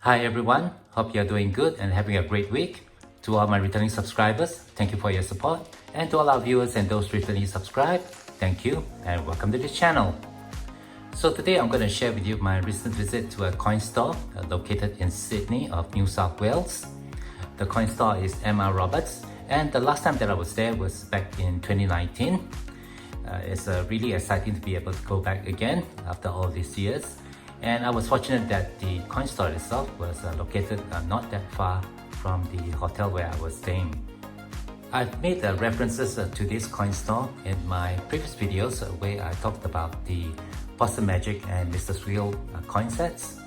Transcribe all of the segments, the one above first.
Hi everyone, hope you're doing good and having a great week. To all my returning subscribers, thank you for your support. And to all our viewers and those recently subscribed, thank you and welcome to the channel. So today I'm going to share with you my recent visit to a coin store located in Sydney of New South Wales. The coin store is M.R. Roberts, and the last time that I was there was back in 2019. It's really exciting to be able to go back again after all these years. And I was fortunate that the coin store itself was located not that far from the hotel where I was staying. I've made references to this coin store in my previous videos where I talked about the Possum Magic and Mr. Squeal coin sets.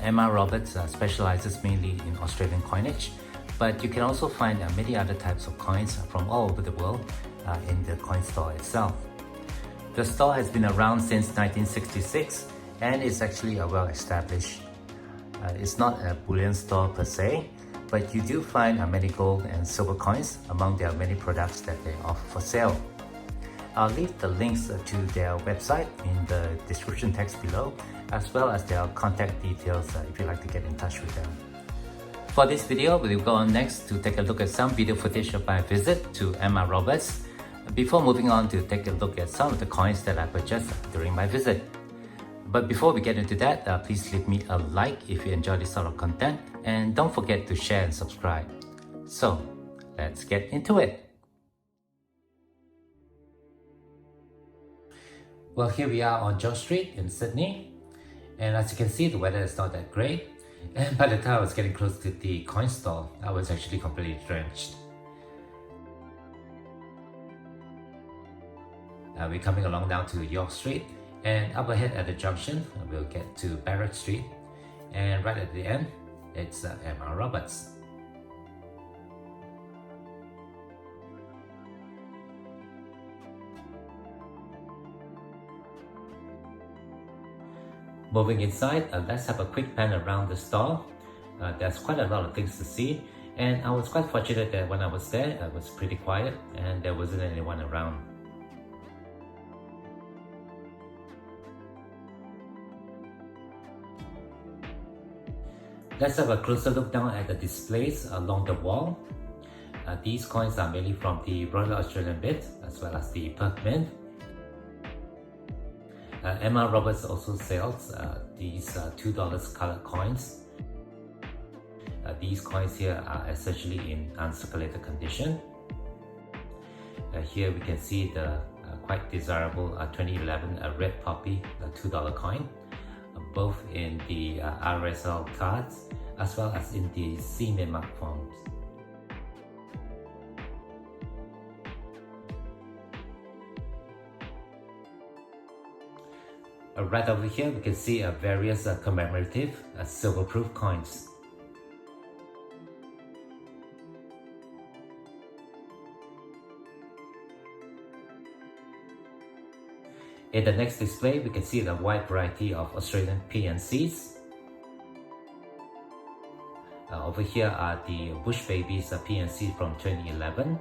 M.R. Roberts specializes mainly in Australian coinage, but you can also find many other types of coins from all over the world in the coin store itself. The store has been around since 1966 and is actually well established. It's not a bullion store per se, but you do find many gold and silver coins among their many products that they offer for sale. I'll leave the links to their website in the description text below, as well as their contact details if you'd like to get in touch with them. For this video, we'll go on next to take a look at some video footage of my visit to M.R. Roberts, before moving on to take a look at some of the coins that I purchased during my visit. But before we get into that, please leave me a like if you enjoy this sort of content, and don't forget to share and subscribe. So, let's get into it. Well, here we are on George Street in Sydney, and as you can see, the weather is not that great, and by the time I was getting close to the coin store, I was actually completely drenched. We're coming along down to York Street, and up ahead at the junction, we'll get to Barrett Street, and right at the end, it's M.R. Roberts. Moving inside, let's have a quick pan around the store. There's quite a lot of things to see, and I was quite fortunate that when I was there, it was pretty quiet and there wasn't anyone around. Let's have a closer look down at the displays along the wall. These coins are mainly from the Royal Australian Mint as well as the Perth Mint. M.R. Roberts also sells these $2 colored coins. These coins here are essentially in uncirculated condition. Here we can see the quite desirable 2011 red poppy $2 coin, both in the RSL cards as well as in the C-Mint mark forms. Right over here, we can see various commemorative silver-proof coins. In the next display, we can see the wide variety of Australian PNCs. Over here are the Bush Babies PNC from 2011.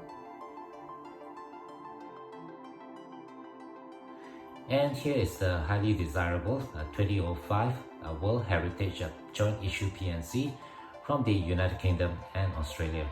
And here is the highly desirable 2005 World Heritage Joint Issue PNC from the United Kingdom and Australia.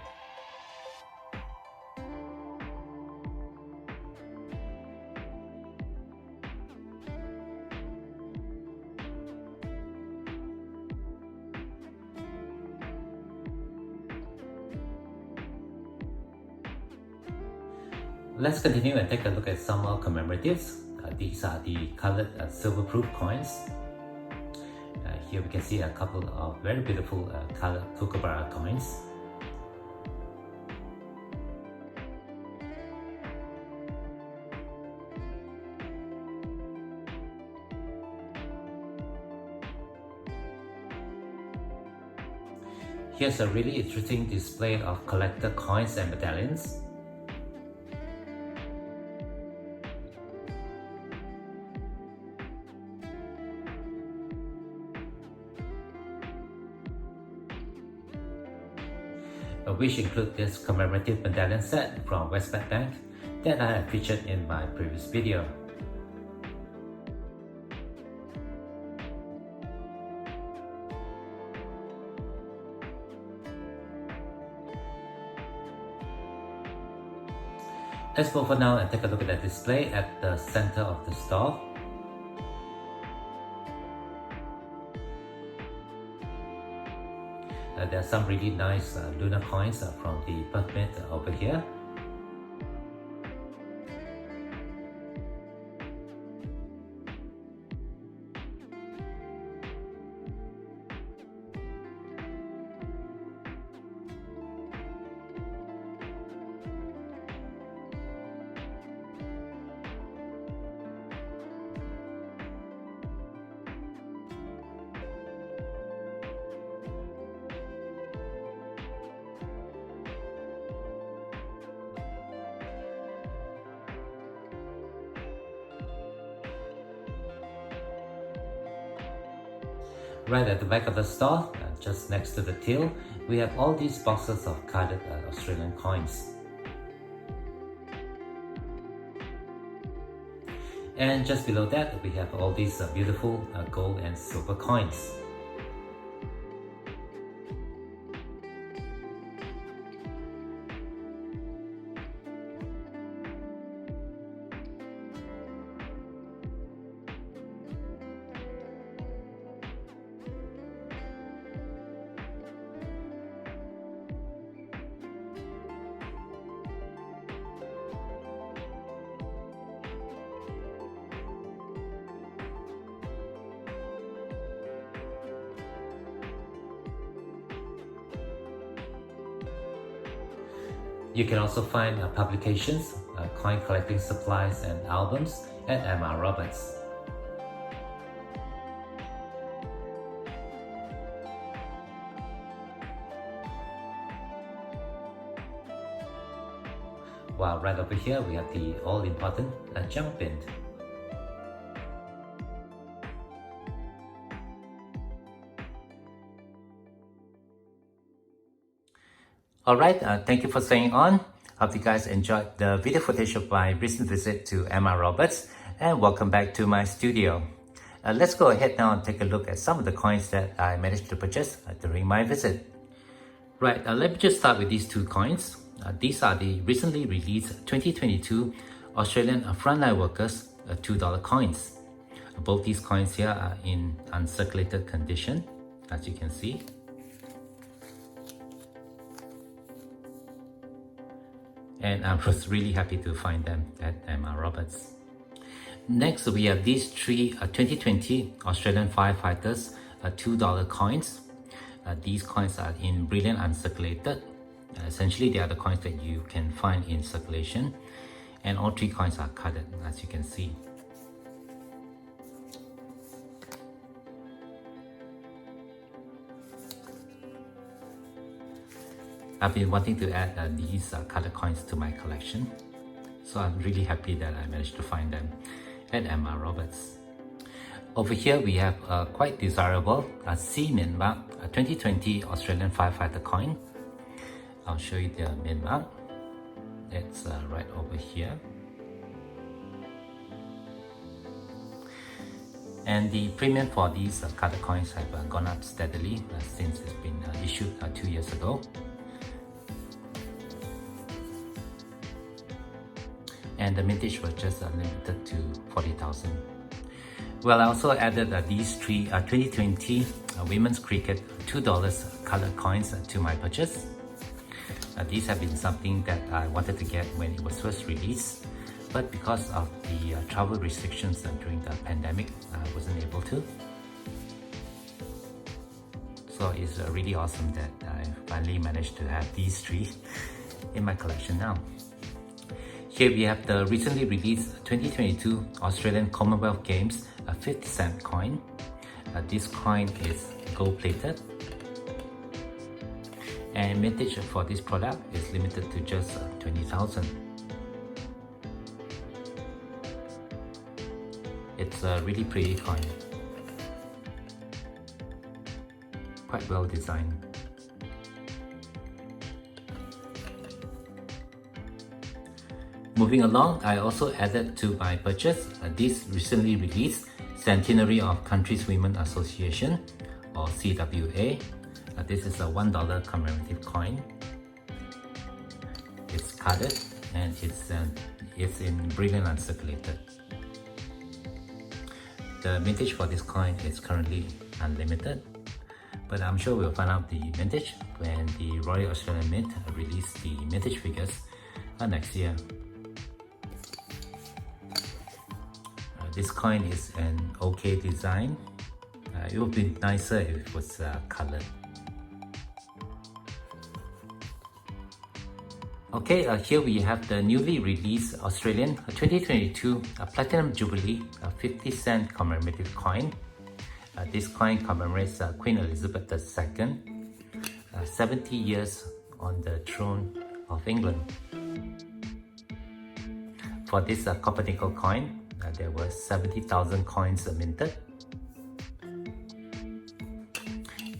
Let's continue and take a look at some more commemoratives. These are the colored silver-proof coins. Here we can see a couple of very beautiful colored Kookaburra coins. Here's a really interesting display of collector coins and medallions. Which include this commemorative medallion set from Westpac Bank that I have featured in my previous video. Let's move on now and take a look at the display at the center of the store. There are some really nice lunar coins from the birth mint over here. Right at the back of the store, just next to the till, we have all these boxes of carded Australian coins. And just below that, we have all these beautiful gold and silver coins. You can also find publications, coin collecting supplies and albums at M.R. Roberts. While right over here we have the all-important junk bin. Alright, thank you for staying on. Hope you guys enjoyed the video footage of my recent visit to M.R. Roberts, and welcome back to my studio. Let's go ahead now and take a look at some of the coins that I managed to purchase during my visit. Right, let me just start with these two coins. These are the recently released 2022 Australian Frontline Workers $2 coins. Both these coins here are in uncirculated condition, as you can see. And I was really happy to find them at M.R. Roberts. Next, we have these three 2020 Australian Firefighters $2 coins. These coins are in brilliant uncirculated. Essentially, they are the coins that you can find in circulation. And all three coins are carded, as you can see. I've been wanting to add these colored coins to my collection, so I'm really happy that I managed to find them at M.R. Roberts. Over here we have a quite desirable C mint mark 2020 Australian Firefighter coin. I'll show you the mint mark. It's right over here. And the premium for these colored coins have gone up steadily since it's been issued 2 years ago. And the mintage was just limited to 40,000. Well, I also added these three 2020 Women's Cricket $2 colored coins to my purchase. These have been something that I wanted to get when it was first released, but because of the travel restrictions during the pandemic, I wasn't able to. So it's really awesome that I finally managed to have these three in my collection now. Here we have the recently released 2022 Australian Commonwealth Games 50-cent coin. This coin is gold-plated. And mintage for this product is limited to just 20,000. It's a really pretty coin. Quite well designed. Moving along, I also added to my purchase this recently released Centenary of Countries Women Association, or CWA. This is a $1 commemorative coin. It's carded and it's in brilliant uncirculated. The mintage for this coin is currently unlimited, but I'm sure we'll find out the mintage when the Royal Australian Mint release the mintage figures next year. This coin is an okay design. It would be nicer if it was colored. Okay, here we have the newly released Australian 2022 Platinum Jubilee 50-cent commemorative coin. This coin commemorates Queen Elizabeth II, 70 years on the throne of England. For this copper nickel coin, there were 70,000 coins minted.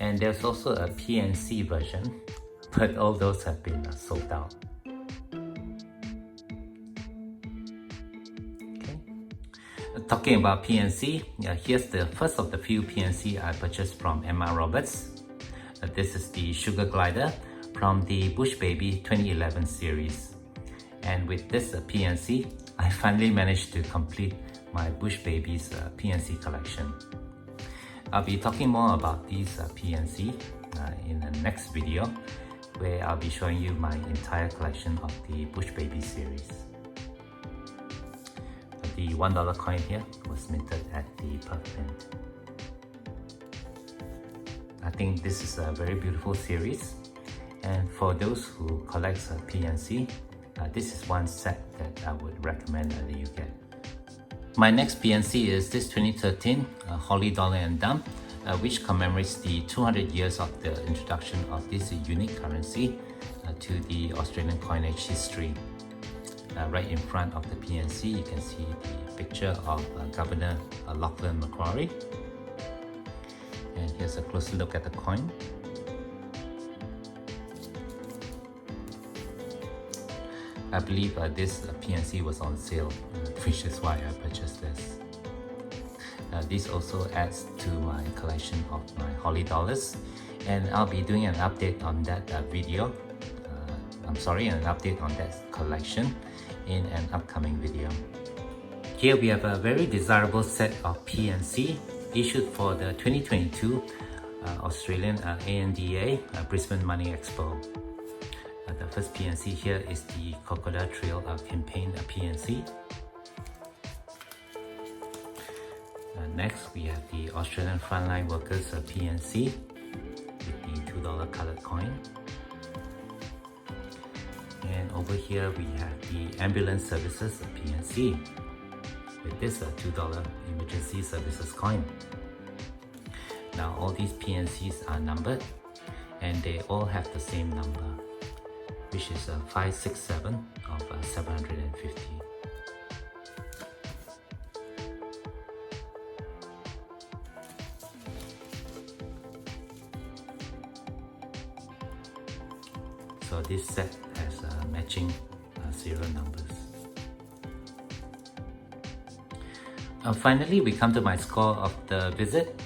And there's also a PNC version, but all those have been sold out. Talking about PNC, here's the first of the few PNC I purchased from Emma Roberts. This is the Sugar Glider from the Bush Baby 2011 series. And with this PNC, I finally managed to complete my Bush Babies PNC collection. I'll be talking more about these PNC in the next video, where I'll be showing you my entire collection of the Bush Baby series. The $1 coin here was minted at the Perth Mint. I think this is a very beautiful series, and for those who collect PNC, this is one set that I would recommend that you get. My next PNC is this 2013 Holly Dollar and Dump, which commemorates the 200 years of the introduction of this unique currency to the Australian coinage history. Right in front of the PNC, you can see the picture of Governor Lachlan Macquarie. And here's a closer look at the coin. I believe this PNC was on sale, which is why I purchased this. This also adds to my collection of my Holly dollars, and I'll be doing an update on that video. An update on that collection in an upcoming video. Here we have a very desirable set of PNC issued for the 2022 Australian ANDA Brisbane Money Expo. The first PNC here is the Crocodile Trail campaign PNC. Next we have the Australian Frontline Workers PNC with the $2 coloured coin. And over here we have the Ambulance Services PNC with this $2 Emergency Services coin. Now all these PNCs are numbered, and they all have the same number, which is 567 of 750. So this set has matching serial numbers. Finally, we come to my score of the visit.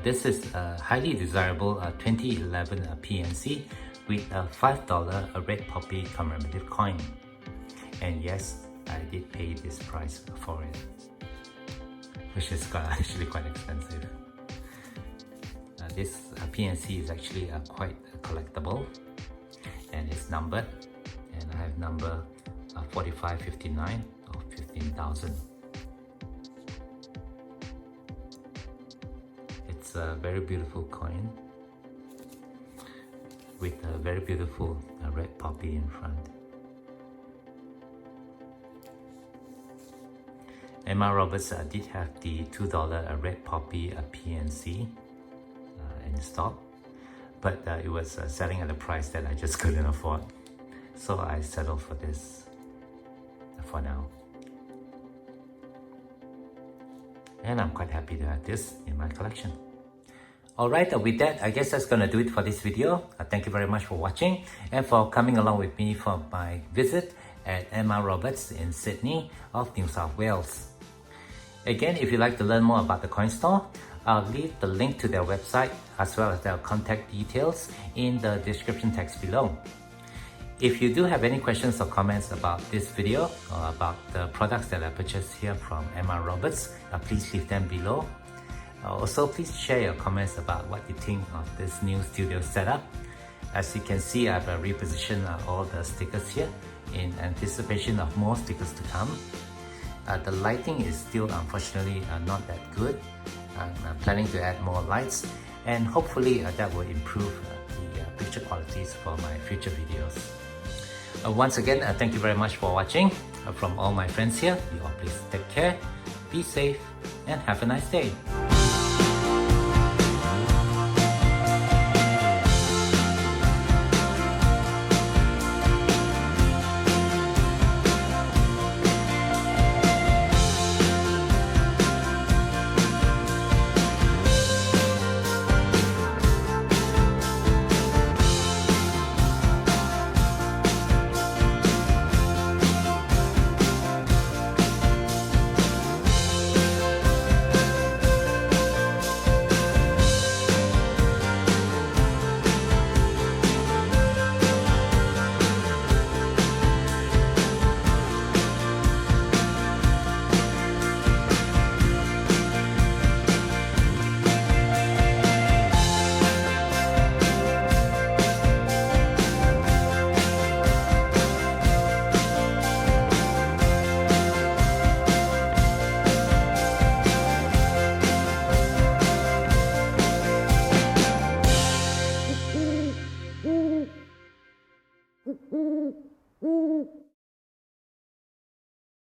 This is a highly desirable 2011 PNC with a $5 red poppy commemorative coin. And yes, I did pay this price for it, which is actually quite expensive. This PNC is actually quite collectible, and it's numbered, and I have number 4559 of 15,000. It's a very beautiful coin with a very beautiful red poppy in front. Emma Roberts did have the $2 red poppy PNC in stock, but it was selling at a price that I just couldn't afford, so I settled for this for now. And I'm quite happy to have this in my collection. Alright, with that, I guess that's gonna do it for this video. Thank you very much for watching and for coming along with me for my visit at Emma Roberts in Sydney of New South Wales. Again, if you'd like to learn more about the coin store, I'll leave the link to their website as well as their contact details in the description text below. If you do have any questions or comments about this video or about the products that I purchased here from MR Roberts, please leave them below. Also, please share your comments about what you think of this new studio setup. As you can see, I've repositioned all the stickers here in anticipation of more stickers to come. The lighting is still unfortunately not that good. I'm planning to add more lights, and hopefully that will improve the picture qualities for my future videos. Once again, thank you very much for watching. From all my friends here, you all please take care, be safe, and have a nice day. Mm-hmm.